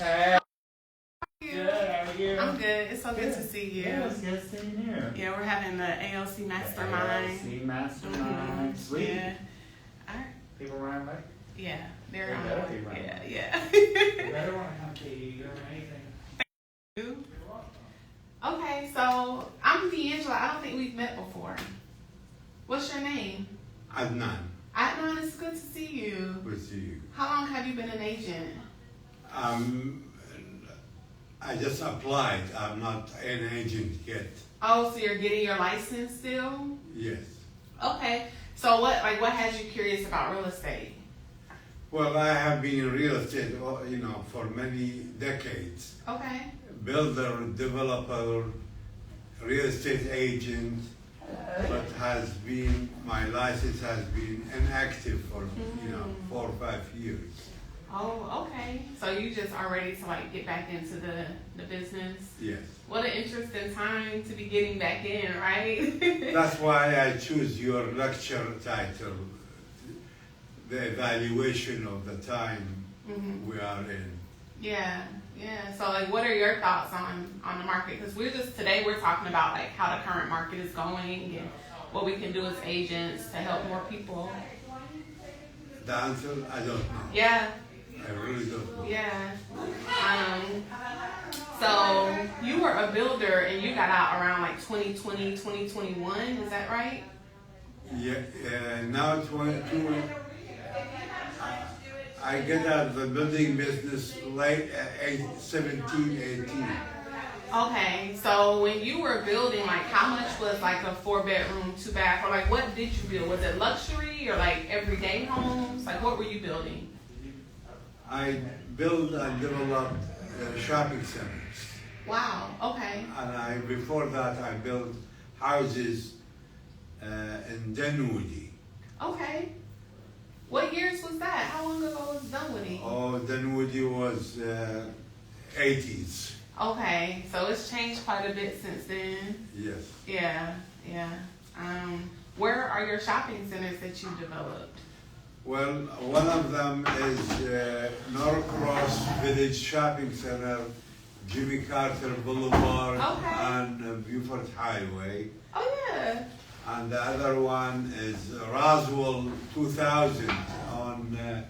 Hey. Good, How are you? I'm good. It's so good to see you. Yeah, it's good seeing you. Yeah, we're having the ALC Mastermind. ALC Mastermind. Sweet. Yeah. All right. People around like? Yeah, they're They on. better be around. Yeah. You better want to come to you or anything. Okay, so I'm DeAngela. I don't think we've met before. What's your name? Adnan, Adnan, it's good to see you. good to see you. How long have you been an agent? I just applied. I'm not an agent yet. Oh, so you're getting your license still? Yes. Okay. So what has you curious about real estate? Well, I have been in real estate, for many decades. Okay. Builder, developer, real estate agent, but my license has been inactive for 4 or 5 years. Oh, okay. So you just are ready to get back into the business? Yes. What an interesting time to be getting back in, right? That's why I choose your lecture title, the evaluation of the time we are in. Yeah. So what are your thoughts on the market? Because today we're talking about how the current market is going and what we can do as agents to help more people. The answer, I don't know. Yeah. I really don't know. Yeah. So you were a builder and you got out around 2020, 2021, is that right? Yeah, now I get out of the building business late 17, 18. Okay, so when you were building, how much was a 4-bedroom, 2-bath, or what did you build? Was it luxury or everyday homes? What were you building? I build and develop shopping centers. Wow, okay. And before that I built houses in Dunwoody. Okay. What years was that? How long ago was Dunwoody? Oh, Dunwoody was 80s. Okay, so it's changed quite a bit since then. Yes. Yeah. Where are your shopping centers that you developed? Well, one of them is Norcross Village Shopping Center, Jimmy Carter Boulevard, and Beaufort Highway. Oh, yeah. And the other one is Roswell 2000 on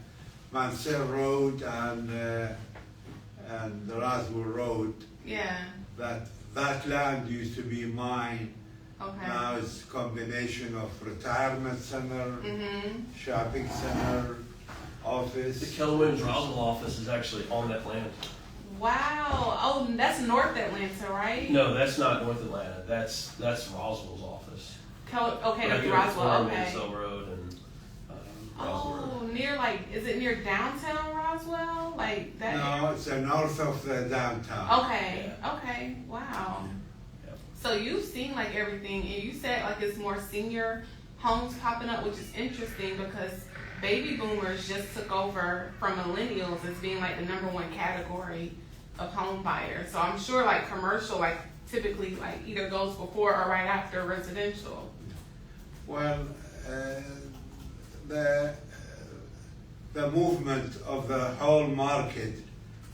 Mansell Road and the Roswell Road. Yeah. That land used to be mine. Okay. Now it's a combination of retirement center, shopping center, office. The Keller Williams Roswell office is actually on that land. Wow. Oh, that's North Atlanta, right? No, that's not North Atlanta. That's Roswell's office. Okay, that's Right Roswell. Okay. Mansell Road and Roswell Road. Near is it near downtown Roswell? That? No, it's north of the downtown. Okay. Yeah. Okay. Wow. Yep. So you've seen everything, and you said it's more senior homes popping up, which is interesting because baby boomers just took over from millennials as being the number one category of home buyers. So I'm sure commercial typically either goes before or right after residential. Well, the movement of the whole market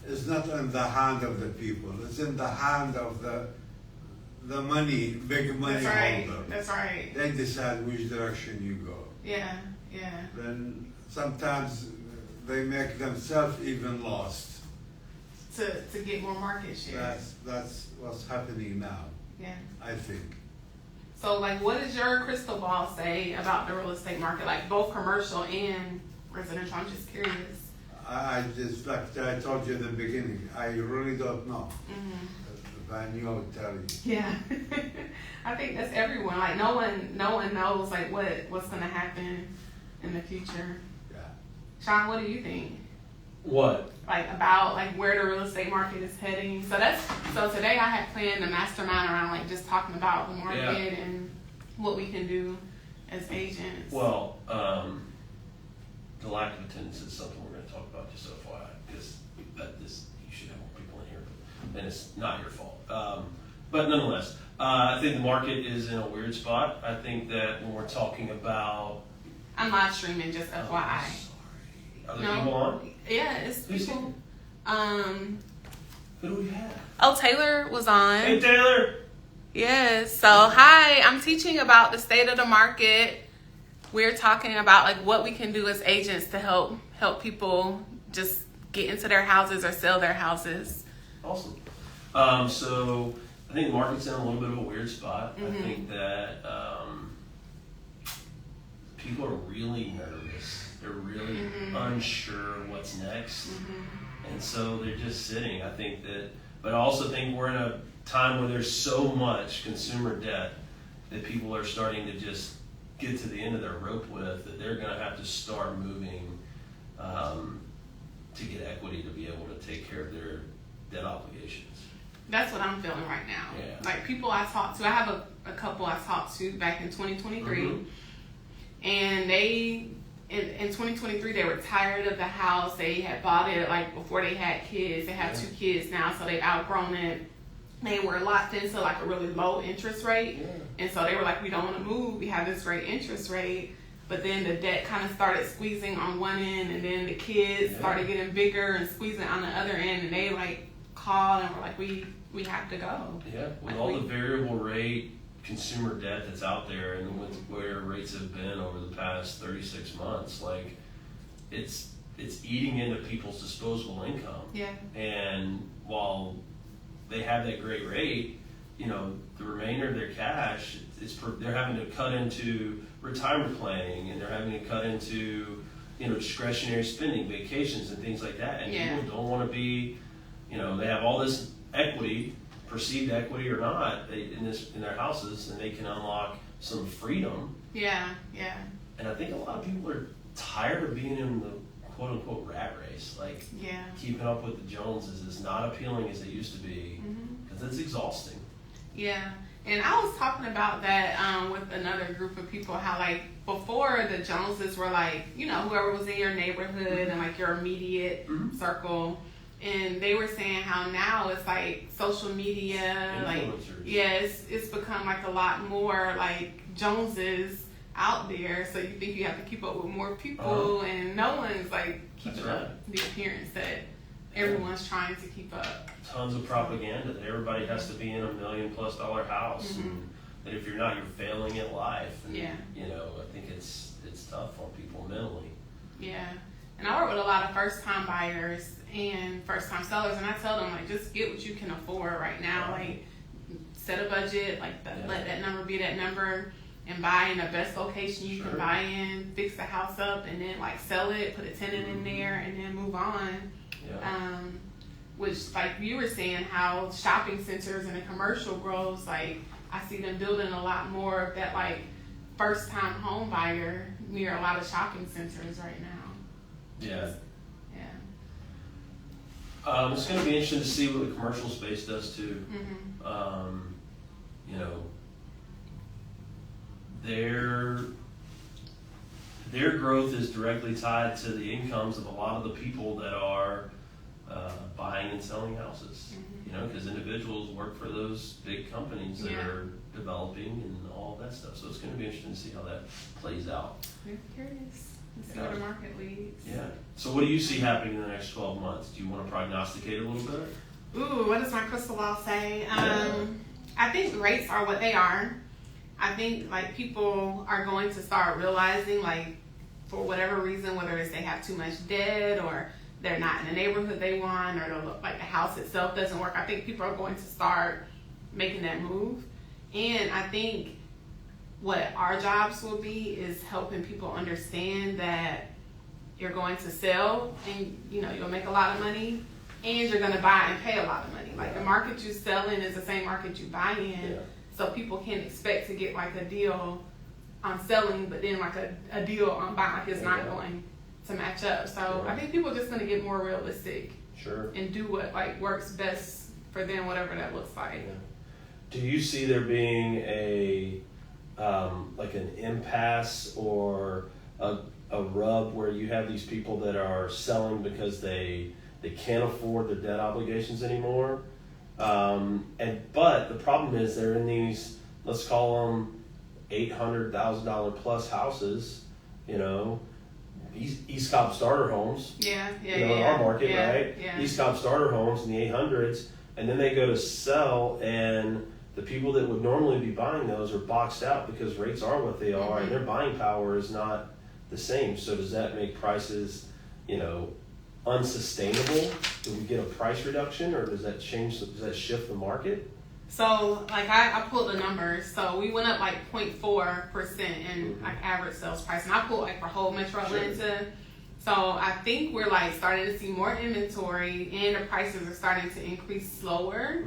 is not in the hand of the people. It's in the hand of the big money holder. That's right. They decide which direction you go. Yeah. Then sometimes they make themselves even lost. To get more market share. That's what's happening now. Yeah. I think. So what does your crystal ball say about the real estate market, both commercial and residential? I'm just curious. I told you in the beginning, I really don't know. If I knew, I would tell you. Yeah. I think that's everyone. No one knows what's gonna happen in the future. Yeah. Sean, what do you think? What? About where the real estate market is heading. So today I had planned a mastermind around just talking about the market and what we can do as agents. Well, the lack of attendance is something we're going to talk about, just FYI, because you should have more people in here, and it's not your fault. But nonetheless, I think the market is in a weird spot. I think that when we're talking about... I'm live streaming, just FYI. Are there people on? Yeah, it's people. Who do we have? Oh, Taylor was on. Hey, Taylor. Yes. So, hi, I'm teaching about the state of the market. We're talking about like what we can do as agents to help people just get into their houses or sell their houses. Awesome. So I think the market's in a little bit of a weird spot. I think that people are really nervous. They're really unsure what's next. And so they're just sitting. I think that, but I also think we're in a time where there's so much consumer debt that people are starting to just get to the end of their rope with, that they're going to have to start moving to get equity to be able to take care of their debt obligations. That's what I'm feeling right now. Yeah. Like people I talked to, I have a couple I talked to back in 2023, and they in 2023 they were tired of the house. They had bought it like before they had kids. They have 2 kids now, so they've outgrown it. They were locked into like a really low interest rate, and so they were like, we don't want to move. We have this great interest rate. But then the debt kind of started squeezing on one end, and then the kids started getting bigger and squeezing on the other end, and they like called and were like, we have to go. Yeah, with like all the variable rate consumer debt that's out there, and with where rates have been over the past 36 months, like it's eating into people's disposable income. Yeah. And while they have that great rate, you know, the remainder of their cash, they're having to cut into retirement planning, and they're having to cut into, you know, discretionary spending, vacations and things like that. And people don't want to be, you know, they have all this equity, perceived equity or not, in their houses, and they can unlock some freedom. Yeah, yeah. And I think a lot of people are tired of being in the quote unquote rat race. Like, keeping up with the Joneses is not appealing as it used to be, because it's exhausting. Yeah. And I was talking about that with another group of people, how like before the Joneses were like, you know, whoever was in your neighborhood and like your immediate circle. And they were saying how now it's like social media, like, it's become like a lot more like Joneses out there. So you think you have to keep up with more people, and no one's like keeping up the appearance that everyone's trying to keep up. Tons of propaganda that everybody has to be in $1 million+ house, and that if you're not, you're failing at life. And, you know, I think it's tough on people mentally. Yeah. And I work with a lot of first-time buyers and first-time sellers, and I tell them, like, just get what you can afford right now. Like, set a budget, like, let that number be that number, and buy in the best location you can buy in, fix the house up, and then, like, sell it, put a tenant in there, and then move on. Which, like you were saying, how shopping centers and the commercial grows, like, I see them building a lot more of that, like, first-time home buyer near a lot of shopping centers right now. Yeah. Yeah. It's going to be interesting to see what the commercial space does too. You know, their growth is directly tied to the incomes of a lot of the people that are buying and selling houses. You know, because individuals work for those big companies that are developing and all that stuff. So it's going to be interesting to see how that plays out. We're curious. Let's see where the market leads. Yeah. So what do you see happening in the next 12 months? Do you want to prognosticate a little bit? Ooh, what does my crystal ball say? I think rates are what they are. I think like people are going to start realizing, like, for whatever reason, whether it's they have too much debt or they're not in the neighborhood they want, or like the house itself doesn't work. I think people are going to start making that move. And I think what our jobs will be is helping people understand that you're going to sell and, you know, you'll make a lot of money, and you're going to buy and pay a lot of money. Like, the market you sell in is the same market you buy in. So people can't expect to get like a deal on selling, but then like a deal on buying. Like, it's not going to match up. So I think people are just going to get more realistic. And do what like works best for them, whatever that looks like. Do you see there being a like an impasse or a rub where you have these people that are selling because they can't afford their debt obligations anymore, but the problem is they're in these, let's call them $800,000 plus houses, you know, East Cobb starter homes. In our market, right? East Cobb starter homes in the 800s, and then they go to sell, and the people that would normally be buying those are boxed out because rates are what they are, and their buying power is not the same. So does that make prices, unsustainable? Do we get a price reduction, or does that shift the market? So, like, I pulled the numbers. So we went up like 0.4% in like average sales price, and I pulled like for whole Metro Atlanta. So I think we're like starting to see more inventory, and the prices are starting to increase slower.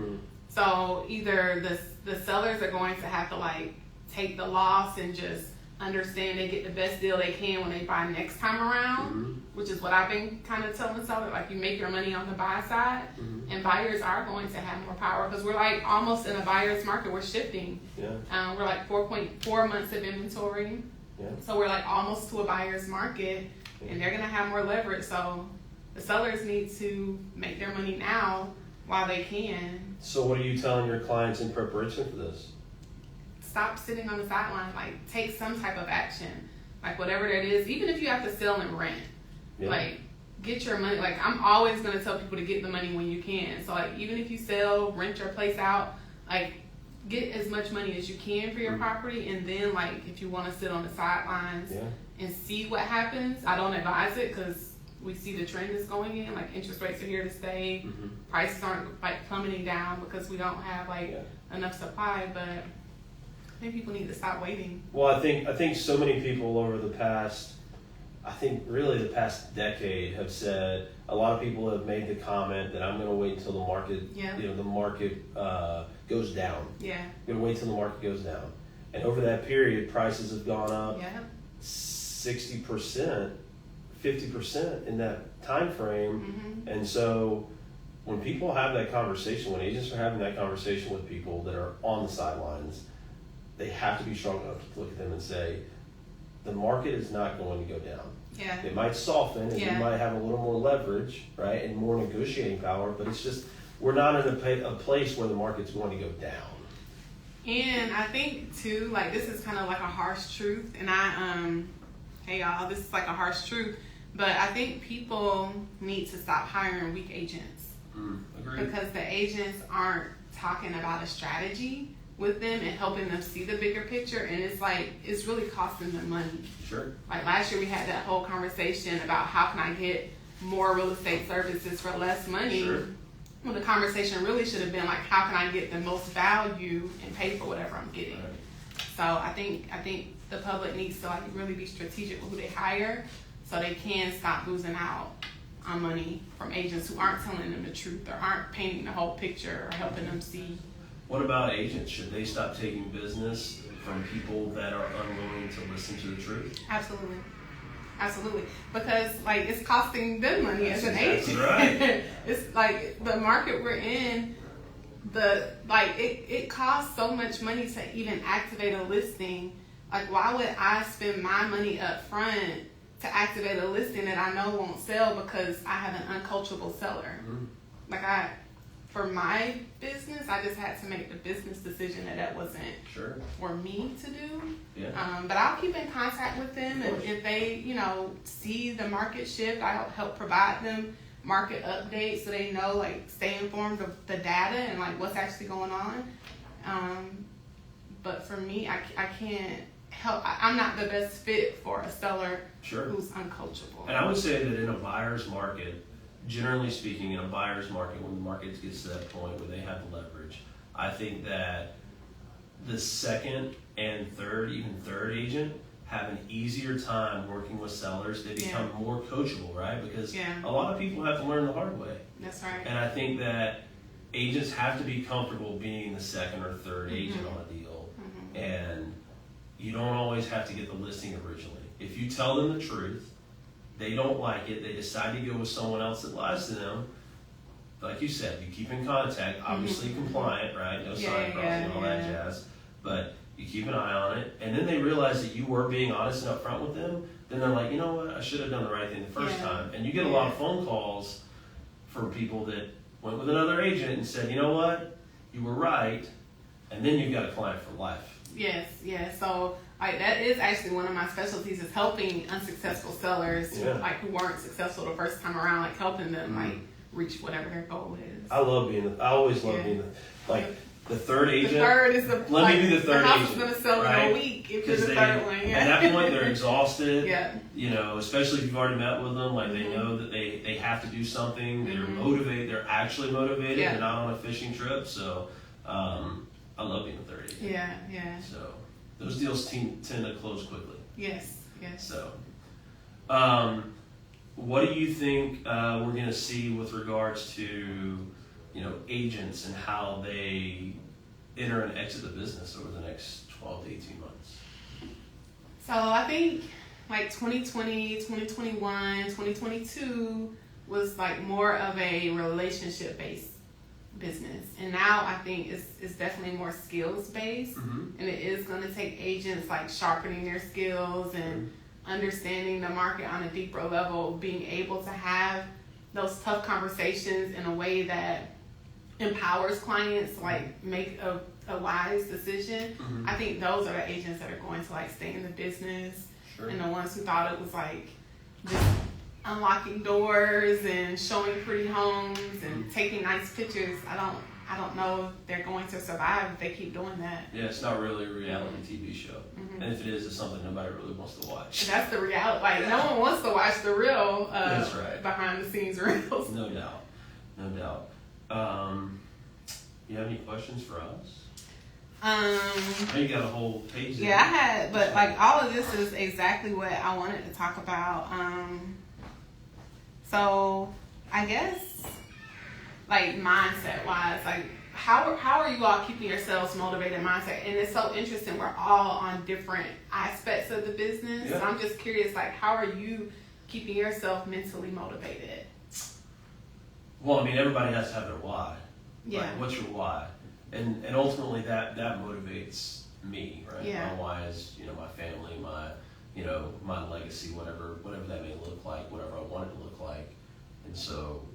So either the sellers are going to have to like take the loss and just understand they get the best deal they can when they buy next time around, which is what I've been kind of telling sellers, like you make your money on the buy side, and buyers are going to have more power because we're like almost in a buyer's market. We're shifting. We're like 4.4 months of inventory, so we're like almost to a buyer's market, and they're gonna have more leverage. So the sellers need to make their money now while they can. So what are you telling your clients in preparation for this? Stop sitting on the sideline. Like, take some type of action. Like, whatever that is, even if you have to sell and rent. Like, get your money. Like, I'm always going to tell people to get the money when you can. So, like, even if you sell, rent your place out, like, get as much money as you can for your property. And then, like, if you want to sit on the sidelines and see what happens, I don't advise it because we see the trend is going in. Like, interest rates are here to stay. Prices aren't, like, plummeting down because we don't have, like, enough supply. But I think people need to stop waiting. Well, I think so many people over the past, really the past decade have said, a lot of people have made the comment that I'm going to wait until the market, the market goes down. I'm going to wait till the market goes down. And over that period, prices have gone up 60%, 50% in that time frame. And so when people have that conversation, when agents are having that conversation with people that are on the sidelines, they have to be strong enough to look at them and say, the market is not going to go down. It might soften, and you might have a little more leverage, right, and more negotiating power, but it's just, we're not in a place where the market's going to go down. And I think, too, like, this is kind of like a harsh truth, and hey, y'all, this is like a harsh truth, but I think people need to stop hiring weak agents. Agreed. Because the agents aren't talking about a strategy with them and helping them see the bigger picture, and it's like, it's really costing them money. Like last year we had that whole conversation about how can I get more real estate services for less money. Well, the conversation really should have been like, how can I get the most value and pay for whatever I'm getting. So I think the public needs to like really be strategic with who they hire so they can stop losing out on money from agents who aren't telling them the truth or aren't painting the whole picture or helping them see. What about agents? Should they stop taking business from people that are unwilling to listen to the truth? Absolutely. Because like it's costing them money as an agent. Right. It's like the market we're in, it costs so much money to even activate a listing. Like, why would I spend my money up front to activate a listing that I know won't sell because I have an uncoachable seller? Like, for my business, I just had to make the business decision that wasn't for me to do. But I'll keep in contact with them, and if they, see the market shift, I'll help provide them market updates so they know, like, stay informed of the data and like what's actually going on. But for me, I can't help. I'm not the best fit for a seller who's uncoachable. And I would say that in a buyer's market, generally speaking, in a buyer's market, when the market gets to that point where they have leverage, I think that the second and third, even third agent have an easier time working with sellers. They become more coachable, right? Because a lot of people have to learn the hard way. That's right. And I think that agents have to be comfortable being the second or third agent on a deal. And you don't always have to get the listing originally. If you tell them the truth, they don't like it, they decide to go with someone else that lies to them, like you said, you keep in contact, obviously compliant, right? No sign crossing, all that jazz. But you keep an eye on it, and then they realize that you were being honest and upfront with them, then they're like, you know what, I should have done the right thing the first time. And you get a lot of phone calls for people that went with another agent and said, you know what, you were right, and then you've got a client for life. Yes. So that is actually one of my specialties, is helping unsuccessful sellers like who weren't successful the first time around, like helping them like reach whatever their goal is. I always love being the third agent. The third is Let me be the third house agent. is going to sell right? in a week if you're the third one. Yeah. At that point, they're exhausted. Yeah. You know, especially if you've already met with them, like they know that they have to do something. They're motivated. They're actually motivated. Yeah. They're not on a fishing trip. So, I love being the third agent. Yeah. So those deals tend to close quickly. Yes. So, what do you think we're going to see with regards to, agents and how they enter and exit the business over the next 12 to 18 months? So I think like 2020, 2021, 2022 was like more of a relationship based business, and now I think it's definitely more skills based, and it is going to take agents like sharpening their skills and understanding the market on a deeper level, being able to have those tough conversations in a way that empowers clients like make a wise decision. I think those are the agents that are going to like stay in the business, and the ones who thought it was like just unlocking doors and showing pretty homes and taking nice pictures. I don't know if they're going to survive if they keep doing that. Yeah, it's not really a reality TV show. And if it is, it's something nobody really wants to watch. That's the reality. Like, no one wants to watch the real That's right. behind the scenes reels. No doubt. You have any questions for us? I know you got a whole page there. Yeah, I had, but like all of this is exactly what I wanted to talk about. So I guess like mindset wise, like how are you all keeping yourselves motivated mindset? And it's so interesting. We're all on different aspects of the business. Yeah. So I'm just curious, like how are you keeping yourself mentally motivated? Well, I mean, everybody has to have their why. Yeah. Like, what's your why? And ultimately that motivates me, right? Yeah. My why is, my family, my legacy, whatever that may look like, whatever I want it to look like. And so,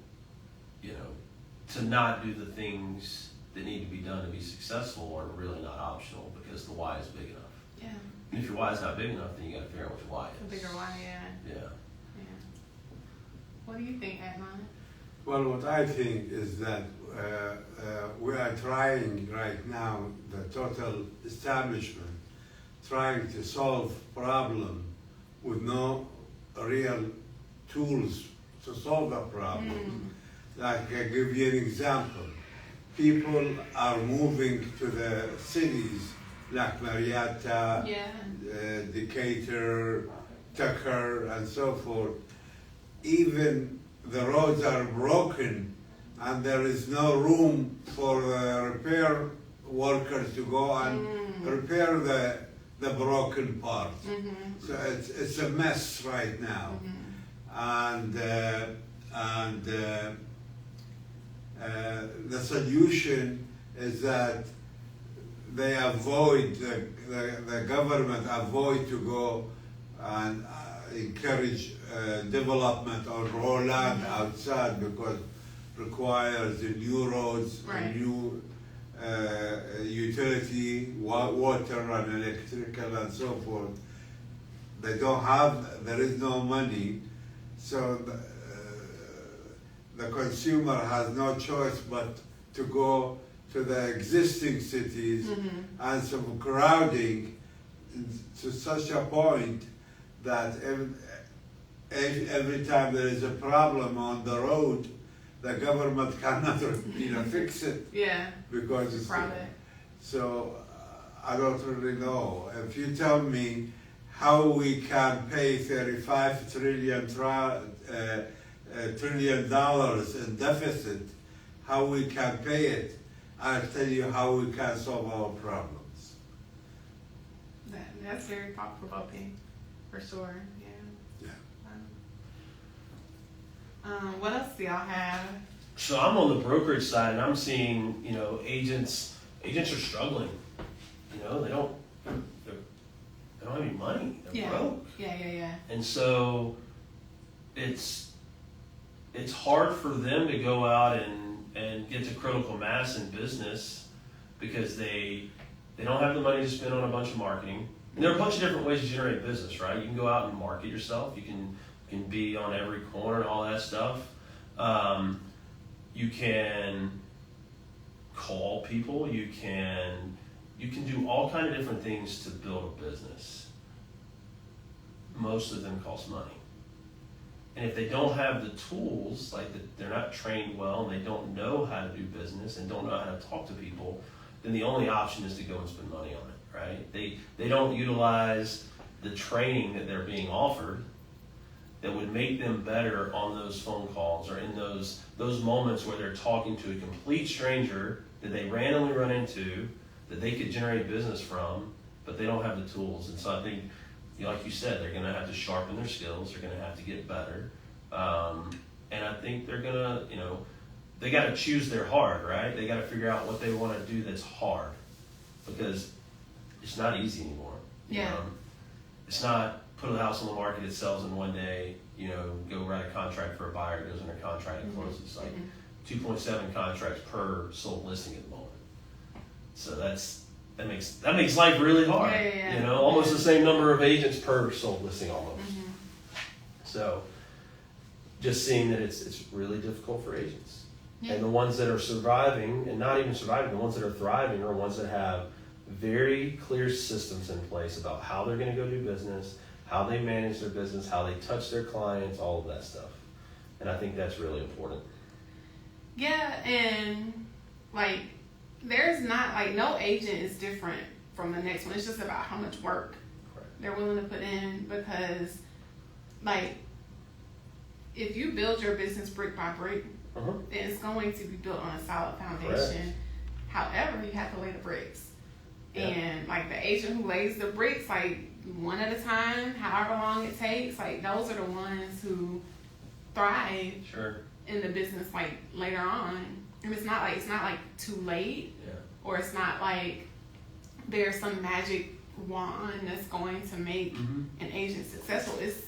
to not do the things that need to be done to be successful are really not optional because the why is big enough. Yeah. And if your why is not big enough, then you got to figure out what your why A is. bigger why, yeah. What do you think, Adnan? Well, what I think is that we are trying right now, the total establishment, trying to solve problem with no real tools to solve the problem. Like I give you an example. People are moving to the cities like Marietta, Decatur, Tucker, and so forth. Even the roads are broken and there is no room for repair workers to go and repair the broken parts. So it's a mess right now. And the solution is that they avoid, the government avoid to go and encourage development or raw land outside because requires new roads, new utility, water and electrical and so forth. They don't have, there is no money, so the consumer has no choice but to go to the existing cities and some crowding to such a point that every time there is a problem on the road, the government cannot fix it. Yeah. Because it's crowded. So I don't really know. If you tell me how we can pay $35 trillion in deficit, how we can pay it, I'll tell you how we can solve our problems. That's very thought-provoking, for sure. Yeah. What else do y'all have? So I'm on the brokerage side, and I'm seeing, agents are struggling. They don't have any money. They're broke. Yeah. And so it's hard for them to go out and get to critical mass in business because they don't have the money to spend on a bunch of marketing. And there are a bunch of different ways to generate business, right? You can go out and market yourself. You can be on every corner and all that stuff. You can call people. You can do all kind of different things to build a business. Most of them cost money. And if they don't have the tools, like they're not trained well and they don't know how to do business and don't know how to talk to people, then the only option is to go and spend money on it, right? They don't utilize the training that they're being offered that would make them better on those phone calls or in those moments where they're talking to a complete stranger that they randomly run into that they could generate business from, but they don't have the tools. And so I think, like you said, they're going to have to sharpen their skills. They're going to have to get better. And I think they're going to, they got to choose their hard, right? They got to figure out what they want to do that's hard, because it's not easy anymore. Yeah. It's not put a house on the market, it sells in one day, go write a contract for a buyer, it goes under contract and closes. Like 2.7 contracts per sold listing at the moment. So that makes life really hard. Yeah. Almost the same number of agents per sold listing almost. So just seeing that it's really difficult for agents. Yeah. And the ones that are surviving, and not even surviving, the ones that are thriving are ones that have very clear systems in place about how they're going to go do business, how they manage their business, how they touch their clients, all of that stuff. And I think that's really important. Yeah, and there's not no agent is different from the next one. It's just about how much work they're willing to put in, because if you build your business brick by brick, then it's going to be built on a solid foundation. Correct. However, you have to lay the bricks. Yeah. And the agent who lays the bricks one at a time, however long it takes, those are the ones who thrive in the business later on. And it's not too late, or it's not there's some magic wand that's going to make an agent successful. It's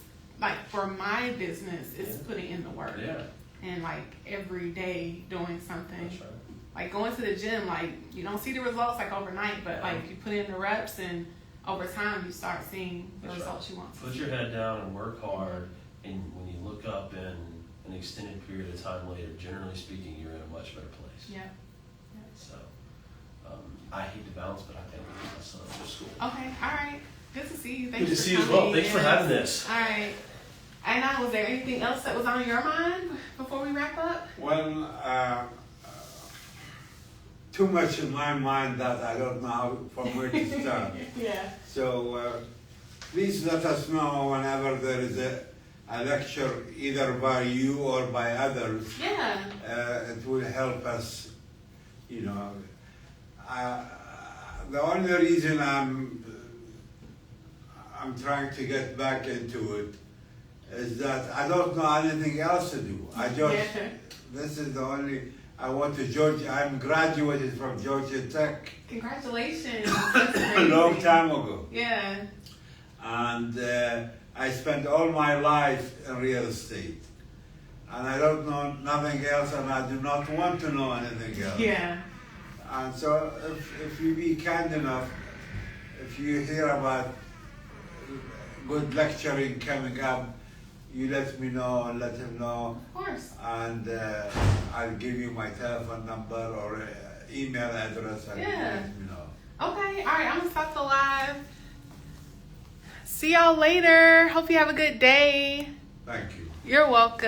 for my business, it's putting in the work. Yeah. And every day doing something. That's right. Going to the gym, you don't see the results overnight, but you put in the reps, and over time you start seeing the results you want to Put see. your head down and work hard, and when you look up in an extended period of time later, generally speaking, you're in a much better place. Yeah. So, I hate to bounce, but I think we'll get my son up to school. Okay, all right. Good to see you. Good to see you as well. Thanks for having this. All right. And was there anything else that was on your mind before we wrap up? Well, too much in my mind that I don't know from where to start. Yeah. So please let us know whenever there is a lecture, either by you or by others. Yeah. It will help us, the only reason I'm trying to get back into it is that I don't know anything else to do. This is the only, I went to Georgia, I'm graduated from Georgia Tech. Congratulations. A long time ago. Yeah. And I spent all my life in real estate. And I don't know nothing else, and I do not want to know anything else. Yeah. And so if you be kind enough, if you hear about good lecturing coming up, you let me know and let him know. Of course. And I'll give you my telephone number or email address, and you let me know. Okay, all right, I'm gonna stop the live. See y'all later. Hope you have a good day. Thank you. You're welcome.